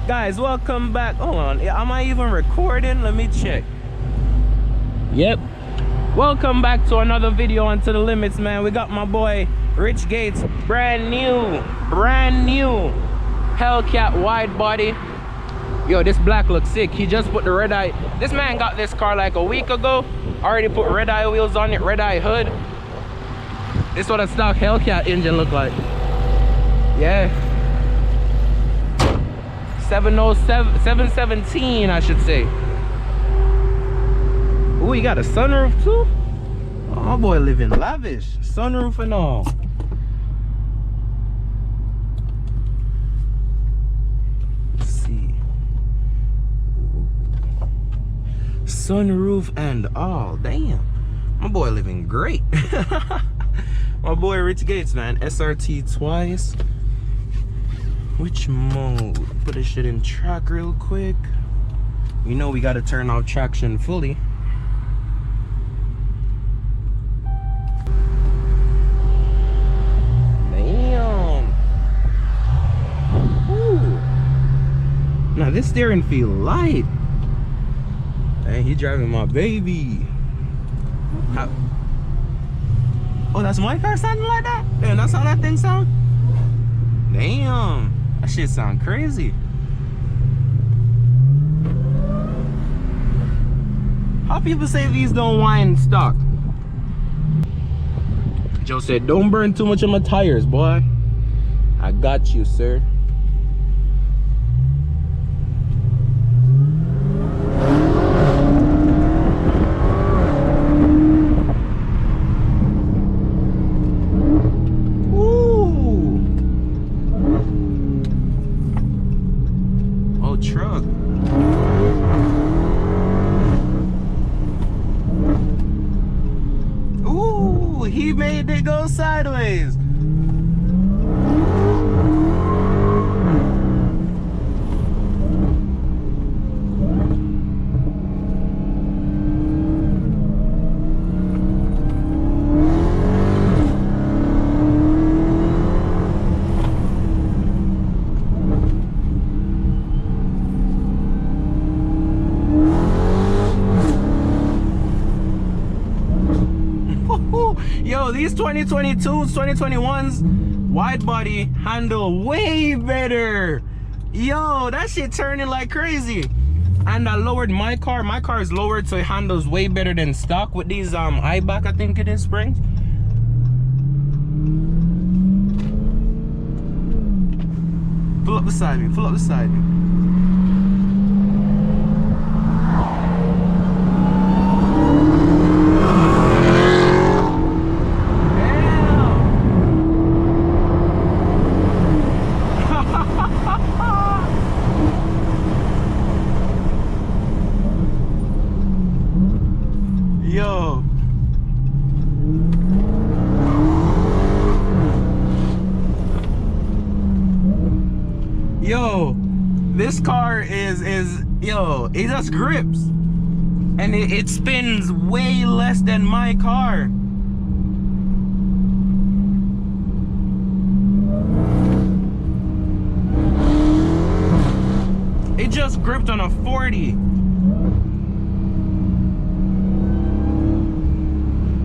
Guys, welcome back. Hold on, am I even recording? Let me check. Yep, welcome back to another video on To The Limits, man. We got my boy Rich Gates, brand new Hellcat wide body. Yo, this black looks sick. He just put the red eye. This man got this car like a week ago, already put red eye wheels on it, red eye hood. This is what a stock Hellcat engine look like. Yeah, 717 I should say. Ooh, you got a sunroof too? Oh, my boy living lavish. Sunroof and all. Let's see. Sunroof and all. Damn, my boy living great. My boy Rich Gates, man. SRT twice. Which mode? Put this shit in track real quick. You know we gotta turn off traction fully. Damn. Ooh. Now this steering feel light. Hey, he driving my baby. How? Oh, that's my car sounding like that? Damn, that's how that thing sound? Damn. That shit sound crazy. How people say these don't whine stock? Joe said, don't burn too much of my tires, boy. I got you, sir. Truck. Ooh, he made it go sideways. Yo, these 2022s, 2021s wide body handle way better. Yo, that shit turning like crazy. And I lowered my car. My car is lowered so it handles way better than stock with these I-back, I think it is, springs. Pull up beside me, pull up beside me. Yo. Yo, this car is yo, it just grips. And it spins way less than my car. It just gripped on a 40.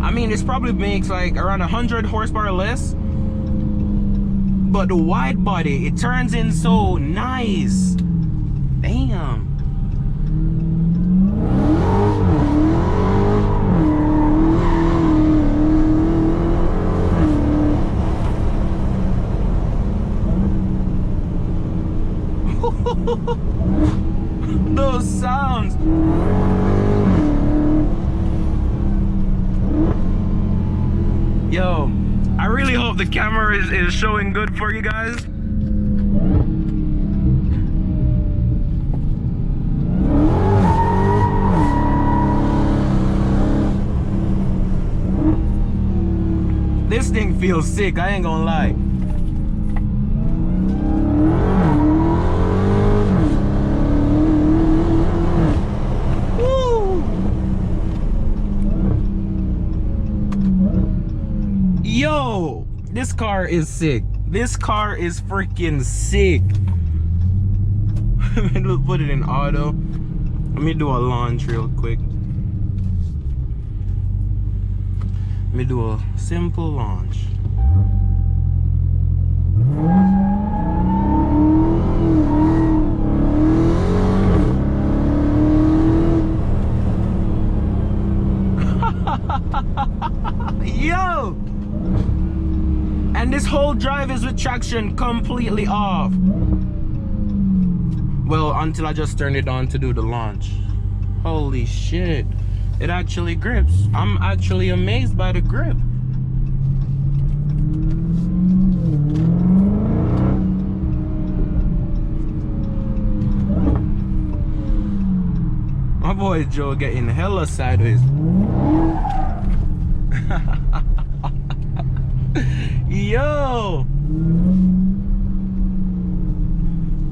I mean, this probably makes like around 100 horsepower less. But the wide body, it turns in so nice. Damn. Those sounds. Yo, I really hope the camera is showing good for you guys. feels sick, I ain't gonna lie. Woo! Yo, this car is sick. This car is freaking sick. Let's put it in auto. Let me do a launch real quick. Let me do a simple launch. Yo! And this whole drive is with traction completely off. Well, until I just turned it on to do the launch. Holy shit. It actually grips. I'm actually amazed by the grip. My boy Joe getting hella sideways. Yo!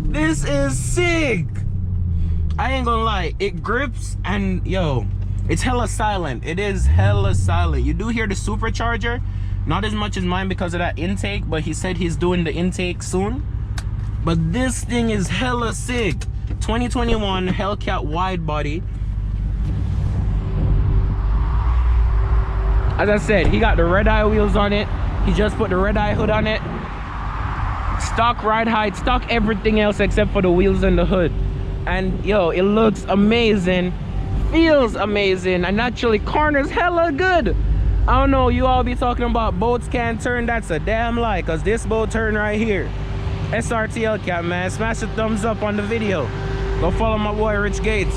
This is sick! I ain't gonna lie, it grips and yo, it's hella silent. It is hella silent. You do hear the supercharger, not as much as mine because of that intake, but he said he's doing the intake soon. But this thing is hella sick. 2021 Hellcat Widebody. As I said, he got the red eye wheels on it. He just put the red eye hood on it. Stock ride height, stock everything else except for the wheels and the hood. And yo, it looks amazing, feels amazing, and actually corners hella good. I don't know, you all be talking about boats can't turn. That's a damn lie, cause this boat turn right here. SRT Hellcat, man. Smash the thumbs up on the video. Go follow my boy Rich Gates.